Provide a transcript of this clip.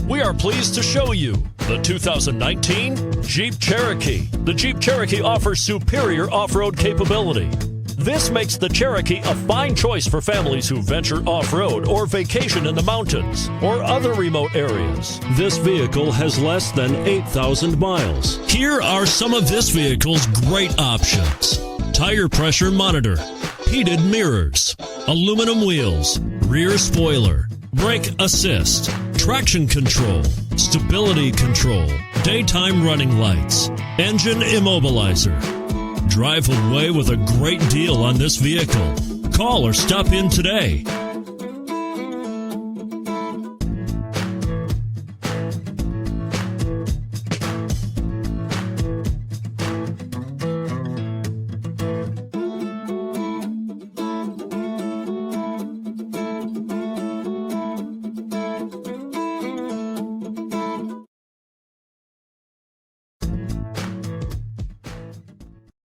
We are pleased to show you the 2019 Jeep Cherokee. The Jeep Cherokee offers superior off-road capability. This makes the Cherokee a fine choice for families who venture off-road or vacation in the mountains or other remote areas. This vehicle has less than 8,000 miles. Here are some of this vehicle's great options: tire pressure monitor, heated mirrors, aluminum wheels, rear spoiler, brake assist, traction control, stability control, daytime running lights, engine immobilizer. Drive away with a great deal on this vehicle. Call or stop in today.